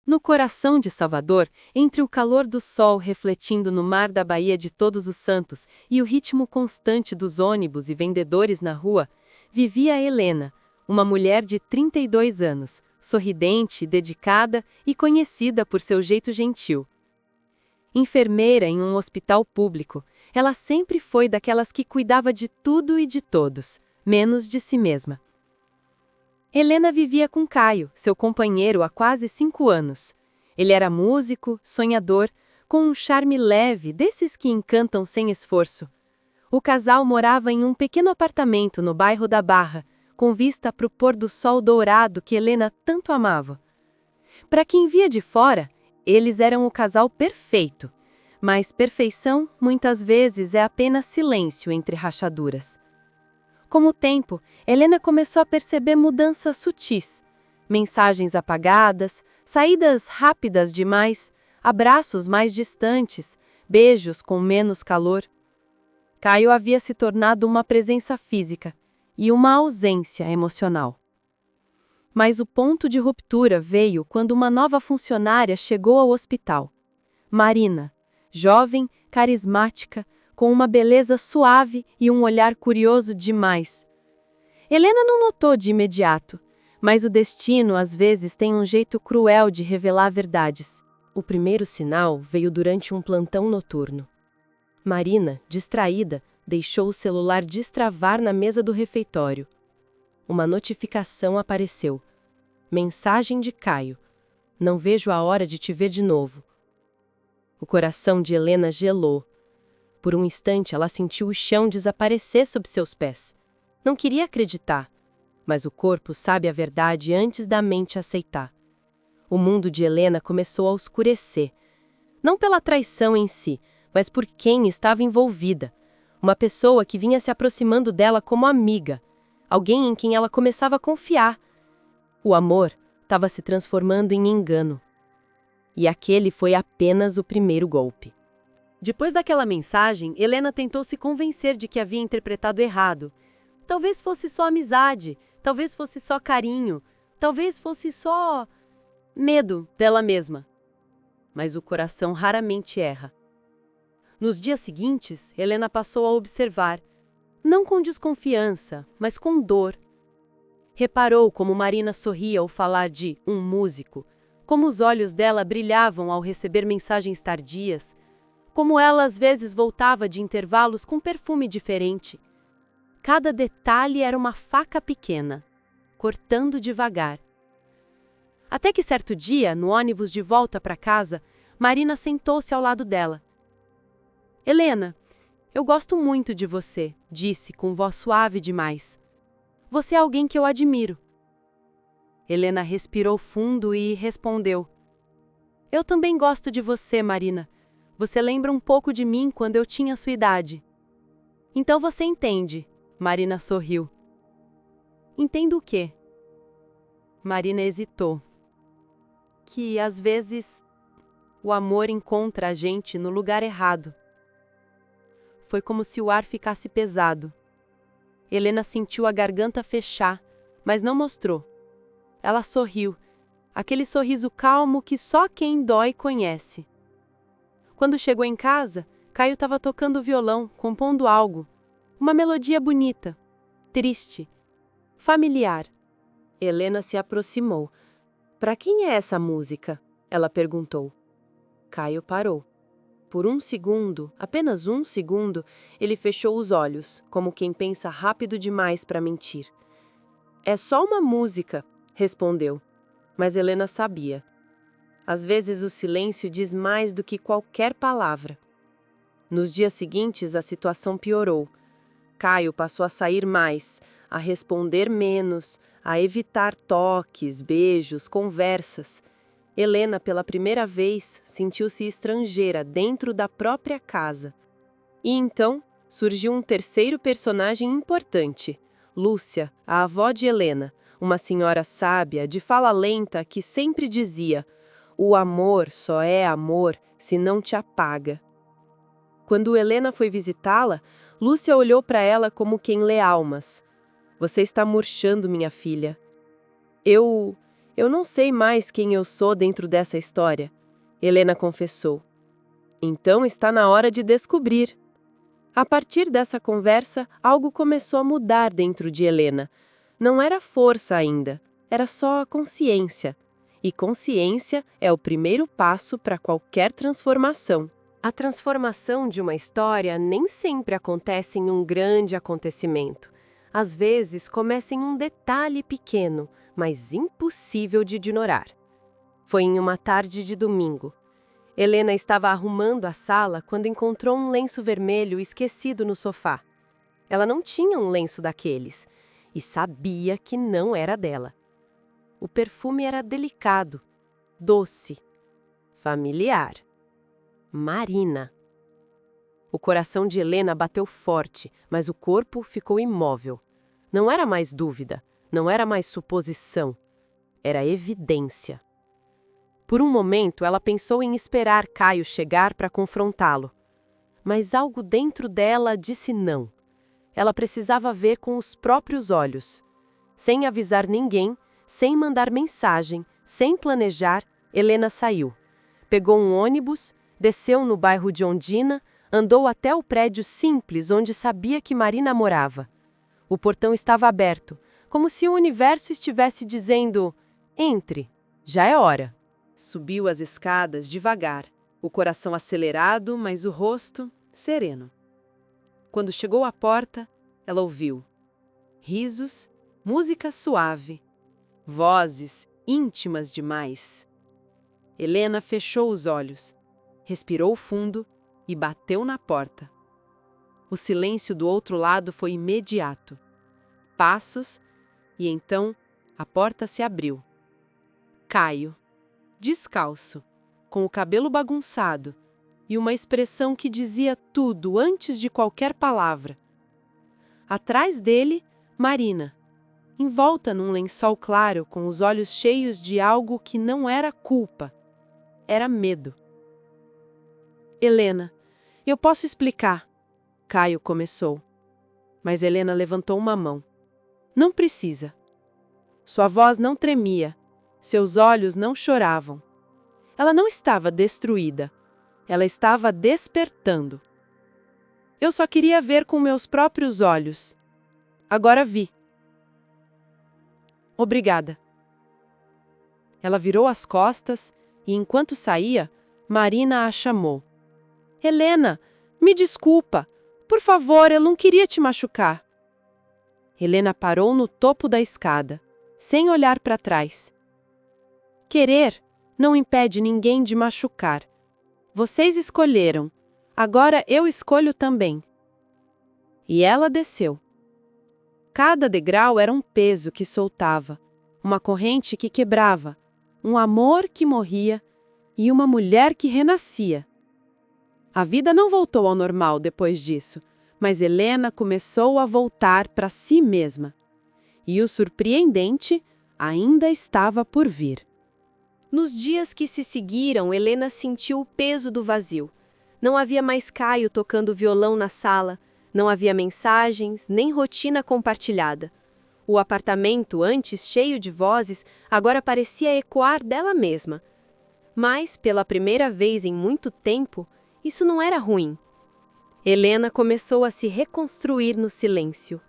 No coração de Salvador, entre o calor do sol refletindo no mar da Baía de Todos os Santos e o ritmo constante dos ônibus e vendedores na rua, vivia Helena, uma mulher de 32 anos, sorridente, dedicada e conhecida por seu jeito gentil. Enfermeira em um hospital público, ela sempre foi daquelas que cuidava de tudo e de todos, menos de si mesma. Helena vivia com Caio, seu companheiro há quase 5 anos. Ele era músico, sonhador, com um charme leve, desses que encantam sem esforço. O casal morava em um pequeno apartamento no bairro da Barra, com vista para o pôr do sol dourado que Helena tanto amava. Para quem via de fora, eles eram o casal perfeito. Mas perfeição, muitas vezes, é apenas silêncio entre rachaduras. Com o tempo, Helena começou a perceber mudanças sutis. Mensagens apagadas, saídas rápidas demais, abraços mais distantes, beijos com menos calor. Caio havia se tornado uma presença física e uma ausência emocional. Mas o ponto de ruptura veio quando uma nova funcionária chegou ao hospital. Marina, jovem, carismática, com uma beleza suave e um olhar curioso demais. Helena não notou de imediato, mas o destino às vezes tem um jeito cruel de revelar verdades. O primeiro sinal veio durante um plantão noturno. Marina, distraída, deixou o celular destravar na mesa do refeitório. Uma notificação apareceu. Mensagem de Caio. Não vejo a hora de te ver de novo. O coração de Helena gelou. Por um instante ela sentiu o chão desaparecer sob seus pés. Não queria acreditar, mas o corpo sabe a verdade antes da mente aceitar. O mundo de Helena começou a escurecer. Não pela traição em si, mas por quem estava envolvida. Uma pessoa que vinha se aproximando dela como amiga. Alguém em quem ela começava a confiar. O amor estava se transformando em engano. E aquele foi apenas o primeiro golpe. Depois daquela mensagem, Helena tentou se convencer de que havia interpretado errado. Talvez fosse só amizade, talvez fosse só carinho, talvez fosse só medo dela mesma. Mas o coração raramente erra. Nos dias seguintes, Helena passou a observar, não com desconfiança, mas com dor. Reparou como Marina sorria ao falar de um músico, como os olhos dela brilhavam ao receber mensagens tardias, como ela às vezes voltava de intervalos com perfume diferente. Cada detalhe era uma faca pequena, cortando devagar. Até que certo dia, no ônibus de volta para casa, Marina sentou-se ao lado dela. Helena, eu gosto muito de você, disse com voz suave demais. Você é alguém que eu admiro. Helena respirou fundo e respondeu. Eu também gosto de você, Marina. Você lembra um pouco de mim quando eu tinha sua idade. Então você entende, Marina sorriu. Entendo o quê? Marina hesitou. Que, às vezes, o amor encontra a gente no lugar errado. Foi como se o ar ficasse pesado. Helena sentiu a garganta fechar, mas não mostrou. Ela sorriu, aquele sorriso calmo que só quem dói conhece. Quando chegou em casa, Caio estava tocando violão, compondo algo. Uma melodia bonita, triste, familiar. Helena se aproximou. Para quem é essa música? Ela perguntou. Caio parou. Por um segundo, apenas um segundo, ele fechou os olhos, como quem pensa rápido demais para mentir. É só uma música, respondeu. Mas Helena sabia. Às vezes o silêncio diz mais do que qualquer palavra. Nos dias seguintes, a situação piorou. Caio passou a sair mais, a responder menos, a evitar toques, beijos, conversas. Helena, pela primeira vez, sentiu-se estrangeira dentro da própria casa. E então, surgiu um terceiro personagem importante, Lúcia, a avó de Helena, uma senhora sábia, de fala lenta, que sempre dizia: o amor só é amor se não te apaga. Quando Helena foi visitá-la, Lúcia olhou para ela como quem lê almas. Você está murchando, minha filha. Eu Eu não sei mais quem eu sou dentro dessa história, Helena confessou. Então está na hora de descobrir. A partir dessa conversa, algo começou a mudar dentro de Helena. Não era força ainda, era só a consciência. E consciência é o primeiro passo para qualquer transformação. A transformação de uma história nem sempre acontece em um grande acontecimento. Às vezes, começa em um detalhe pequeno, mas impossível de ignorar. Foi em uma tarde de domingo. Helena estava arrumando a sala quando encontrou um lenço vermelho esquecido no sofá. Ela não tinha um lenço daqueles e sabia que não era dela. O perfume era delicado, doce, familiar. Marina. O coração de Helena bateu forte, mas o corpo ficou imóvel. Não era mais dúvida, não era mais suposição. Era evidência. Por um momento, ela pensou em esperar Caio chegar para confrontá-lo. Mas algo dentro dela disse não. Ela precisava ver com os próprios olhos. Sem avisar ninguém, sem mandar mensagem, sem planejar, Helena saiu. Pegou um ônibus, desceu no bairro de Ondina, andou até o prédio simples onde sabia que Marina morava. O portão estava aberto, como se o universo estivesse dizendo: entre, já é hora. Subiu as escadas devagar, o coração acelerado, mas o rosto sereno. Quando chegou à porta, ela ouviu risos, música suave, vozes íntimas demais. Helena fechou os olhos, respirou fundo e bateu na porta. O silêncio do outro lado foi imediato. Passos, e então a porta se abriu. Caio, descalço, com o cabelo bagunçado e uma expressão que dizia tudo antes de qualquer palavra. Atrás dele, Marina, envolta num lençol claro com os olhos cheios de algo que não era culpa, era medo. Helena, eu posso explicar, Caio começou. Mas Helena levantou uma mão. Não precisa. Sua voz não tremia, seus olhos não choravam. Ela não estava destruída, ela estava despertando. Eu só queria ver com meus próprios olhos. Agora vi. Obrigada. Ela virou as costas e, enquanto saía, Marina a chamou. Helena, me desculpa. Por favor, eu não queria te machucar. Helena parou no topo da escada, sem olhar para trás. Querer não impede ninguém de machucar. Vocês escolheram. Agora eu escolho também. E ela desceu. Cada degrau era um peso que soltava, uma corrente que quebrava, um amor que morria e uma mulher que renascia. A vida não voltou ao normal depois disso, mas Helena começou a voltar para si mesma. E o surpreendente ainda estava por vir. Nos dias que se seguiram, Helena sentiu o peso do vazio. Não havia mais Caio tocando violão na sala, não havia mensagens, nem rotina compartilhada. O apartamento, antes cheio de vozes, agora parecia ecoar dela mesma. Mas, pela primeira vez em muito tempo, isso não era ruim. Helena começou a se reconstruir no silêncio.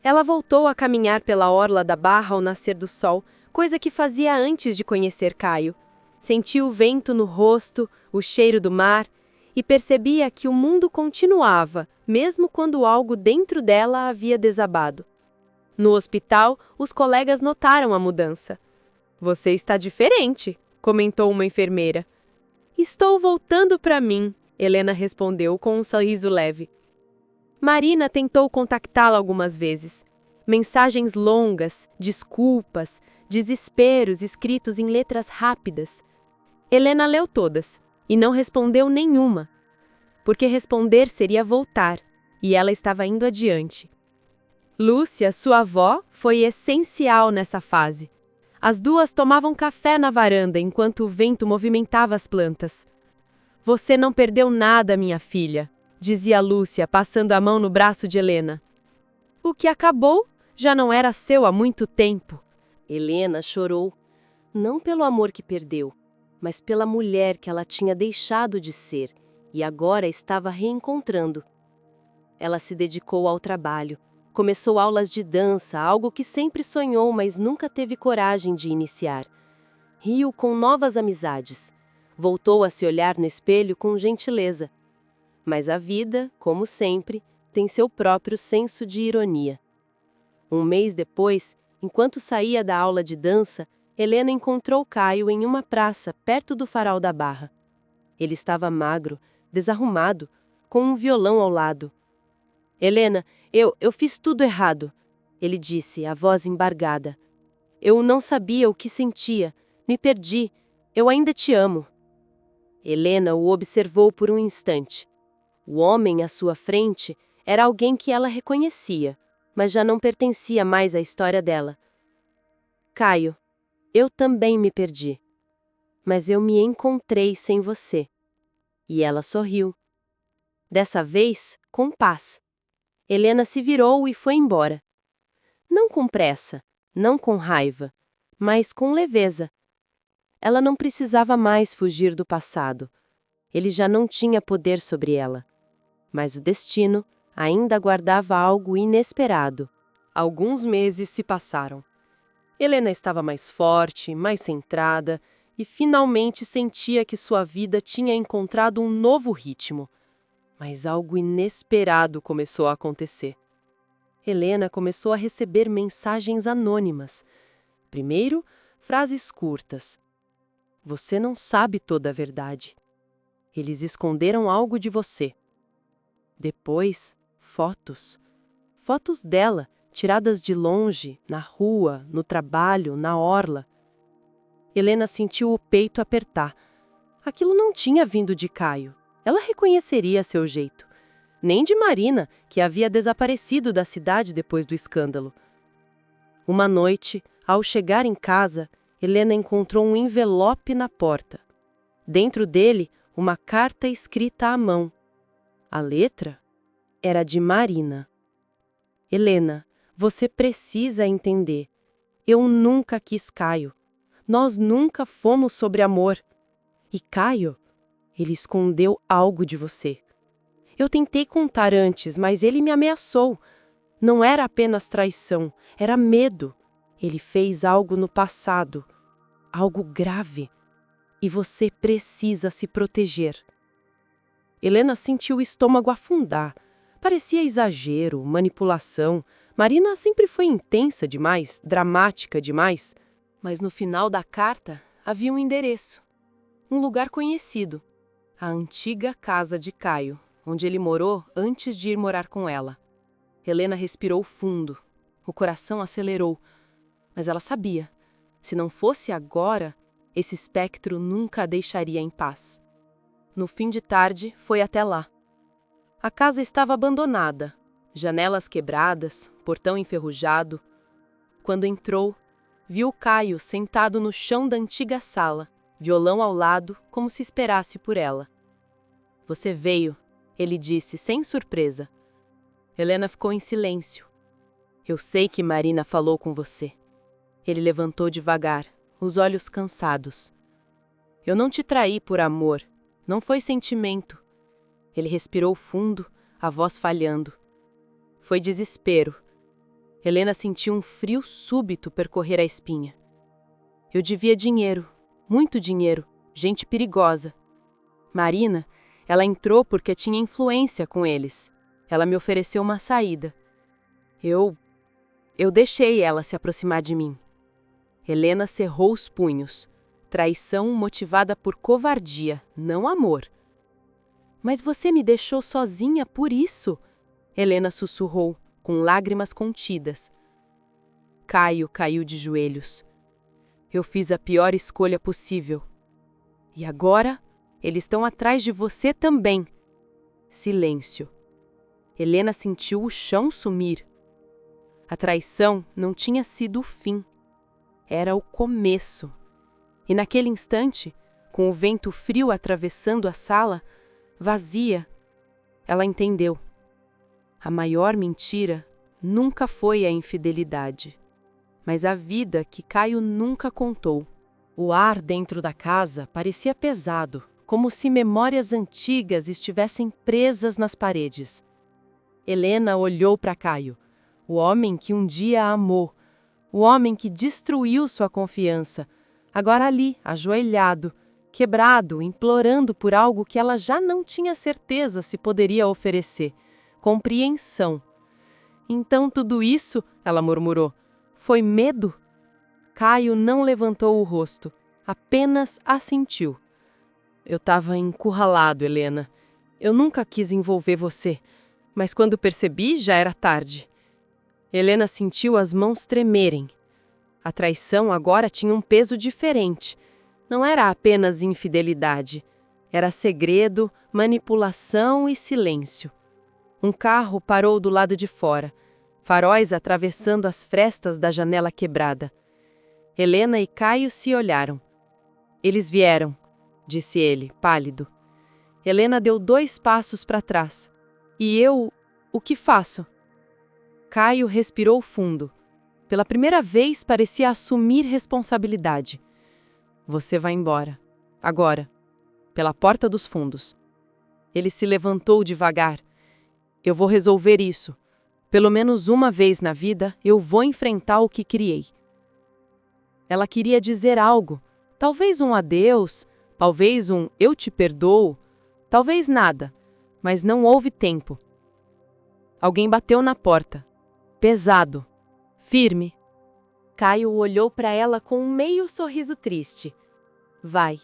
Ela voltou a caminhar pela orla da barra ao nascer do sol, coisa que fazia antes de conhecer Caio. Sentiu o vento no rosto, o cheiro do mar, e percebia que o mundo continuava, mesmo quando algo dentro dela havia desabado. No hospital, os colegas notaram a mudança. Você está diferente, comentou uma enfermeira. Estou voltando para mim, Helena respondeu com um sorriso leve. Marina tentou contactá-la algumas vezes. Mensagens longas, desculpas, desesperos escritos em letras rápidas. Helena leu todas e não respondeu nenhuma, porque responder seria voltar, e ela estava indo adiante. Lúcia, sua avó, foi essencial nessa fase. As duas tomavam café na varanda enquanto o vento movimentava as plantas. Você não perdeu nada, minha filha, dizia Lúcia, passando a mão no braço de Helena. O que acabou já não era seu há muito tempo. Helena chorou, não pelo amor que perdeu, mas pela mulher que ela tinha deixado de ser e agora estava reencontrando. Ela se dedicou ao trabalho, começou aulas de dança, algo que sempre sonhou, mas nunca teve coragem de iniciar. Riu com novas amizades. Voltou a se olhar no espelho com gentileza. Mas a vida, como sempre, tem seu próprio senso de ironia. Um mês depois, enquanto saía da aula de dança, Helena encontrou Caio em uma praça perto do farol da Barra. Ele estava magro, desarrumado, com um violão ao lado. Helena, eu fiz tudo errado, ele disse, a voz embargada. Eu não sabia o que sentia, me perdi, eu ainda te amo. Helena o observou por um instante. O homem à sua frente era alguém que ela reconhecia, mas já não pertencia mais à história dela. Caio, eu também me perdi. Mas eu me encontrei sem você. E ela sorriu. Dessa vez, com paz. Helena se virou e foi embora. Não com pressa, não com raiva, mas com leveza. Ela não precisava mais fugir do passado. Ele já não tinha poder sobre ela. Mas o destino ainda guardava algo inesperado. Alguns meses se passaram. Helena estava mais forte, mais centrada e finalmente sentia que sua vida tinha encontrado um novo ritmo. Mas algo inesperado começou a acontecer. Helena começou a receber mensagens anônimas. Primeiro, frases curtas. Você não sabe toda a verdade. Eles esconderam algo de você. Depois, fotos. Fotos dela, tiradas de longe, na rua, no trabalho, na orla. Helena sentiu o peito apertar. Aquilo não tinha vindo de Caio. Ela reconheceria seu jeito. Nem de Marina, que havia desaparecido da cidade depois do escândalo. Uma noite, ao chegar em casa, Helena encontrou um envelope na porta. Dentro dele, uma carta escrita à mão. A letra era de Marina. Helena, você precisa entender. Eu nunca quis Caio. Nós nunca fomos sobre amor. E Caio, ele escondeu algo de você. Eu tentei contar antes, mas ele me ameaçou. Não era apenas traição, era medo. Ele fez algo no passado, algo grave. E você precisa se proteger. Helena sentiu o estômago afundar. Parecia exagero, manipulação. Marina sempre foi intensa demais, dramática demais. Mas no final da carta havia um endereço. Um lugar conhecido. A antiga casa de Caio, onde ele morou antes de ir morar com ela. Helena respirou fundo. O coração acelerou. Mas ela sabia. Se não fosse agora, esse espectro nunca a deixaria em paz. No fim de tarde, foi até lá. A casa estava abandonada, janelas quebradas, portão enferrujado. Quando entrou, viu Caio sentado no chão da antiga sala, violão ao lado, como se esperasse por ela. Você veio, ele disse, sem surpresa. Helena ficou em silêncio. Eu sei que Marina falou com você. Ele levantou devagar, os olhos cansados. Eu não te traí por amor, não foi sentimento. Ele respirou fundo, a voz falhando. Foi desespero. Helena sentiu um frio súbito percorrer a espinha. Eu devia dinheiro, muito dinheiro, gente perigosa. Marina, ela entrou porque tinha influência com eles. Ela me ofereceu uma saída. Eu deixei ela se aproximar de mim. Helena cerrou os punhos. Traição motivada por covardia, não amor. Mas você me deixou sozinha por isso? Helena sussurrou, com lágrimas contidas. Caio caiu de joelhos. Eu fiz a pior escolha possível. E agora, eles estão atrás de você também. Silêncio. Helena sentiu o chão sumir. A traição não tinha sido o fim. Era o começo. E naquele instante, com o vento frio atravessando a sala, vazia, ela entendeu. A maior mentira nunca foi a infidelidade, mas a vida que Caio nunca contou. O ar dentro da casa parecia pesado, como se memórias antigas estivessem presas nas paredes. Helena olhou para Caio, o homem que um dia a amou, o homem que destruiu sua confiança, agora ali, ajoelhado, quebrado, implorando por algo que ela já não tinha certeza se poderia oferecer: compreensão. Então tudo isso, ela murmurou, foi medo? Caio não levantou o rosto, apenas assentiu. Eu estava encurralado, Helena. Eu nunca quis envolver você, mas quando percebi, já era tarde. Helena sentiu as mãos tremerem. A traição agora tinha um peso diferente. Não era apenas infidelidade. Era segredo, manipulação e silêncio. Um carro parou do lado de fora, faróis atravessando as frestas da janela quebrada. Helena e Caio se olharam. Eles vieram, disse ele, pálido. Helena deu 2 passos para trás. E eu, o que faço? Caio respirou fundo. Pela primeira vez parecia assumir responsabilidade. Você vai embora. Agora. Pela porta dos fundos. Ele se levantou devagar. Eu vou resolver isso. Pelo menos uma vez na vida, eu vou enfrentar o que criei. Ela queria dizer algo. Talvez um adeus, talvez um eu te perdoo, talvez nada, mas não houve tempo. Alguém bateu na porta. Pesado. Firme. Caio olhou para ela com um meio sorriso triste. Vai.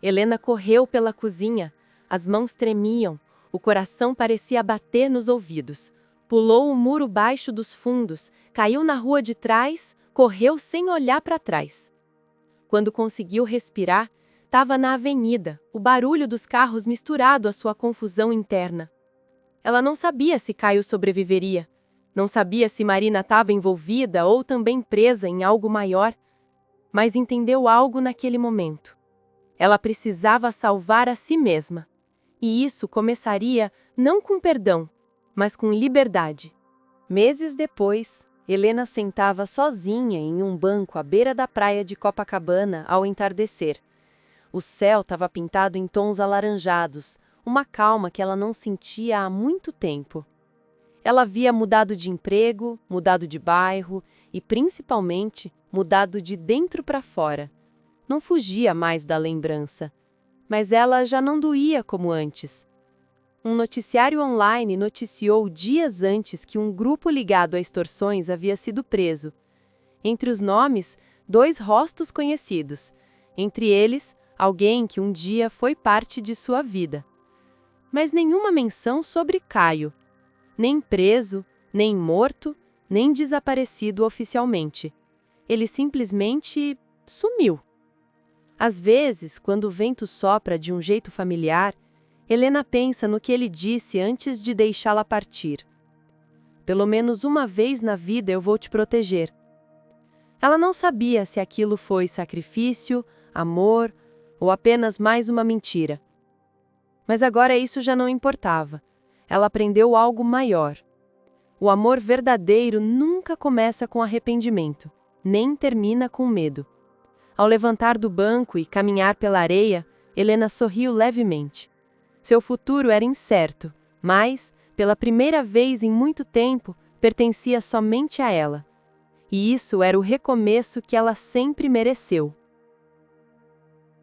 Helena correu pela cozinha. As mãos tremiam. O coração parecia bater nos ouvidos. Pulou o muro baixo dos fundos, caiu na rua de trás, correu sem olhar para trás. Quando conseguiu respirar, estava na avenida, o barulho dos carros misturado à sua confusão interna. Ela não sabia se Caio sobreviveria. Não sabia se Marina estava envolvida ou também presa em algo maior. Mas entendeu algo naquele momento. Ela precisava salvar a si mesma. E isso começaria não com perdão, mas com liberdade. Meses depois, Helena sentava sozinha em um banco à beira da praia de Copacabana ao entardecer. O céu estava pintado em tons alaranjados, uma calma que ela não sentia há muito tempo. Ela havia mudado de emprego, mudado de bairro e, principalmente, mudado de dentro para fora. Não fugia mais da lembrança, mas ela já não doía como antes. Um noticiário online noticiou dias antes que um grupo ligado a extorsões havia sido preso. Entre os nomes, 2 rostos conhecidos. Entre eles, alguém que um dia foi parte de sua vida. Mas nenhuma menção sobre Caio. Nem preso, nem morto, nem desaparecido oficialmente. Ele simplesmente sumiu. Às vezes, quando o vento sopra de um jeito familiar, Helena pensa no que ele disse antes de deixá-la partir. Pelo menos uma vez na vida eu vou te proteger. Ela não sabia se aquilo foi sacrifício, amor ou apenas mais uma mentira. Mas agora isso já não importava. Ela aprendeu algo maior. O amor verdadeiro nunca começa com arrependimento, nem termina com medo. Ao levantar do banco e caminhar pela areia, Helena sorriu levemente. Seu futuro era incerto, mas, pela primeira vez em muito tempo, pertencia somente a ela. E isso era o recomeço que ela sempre mereceu.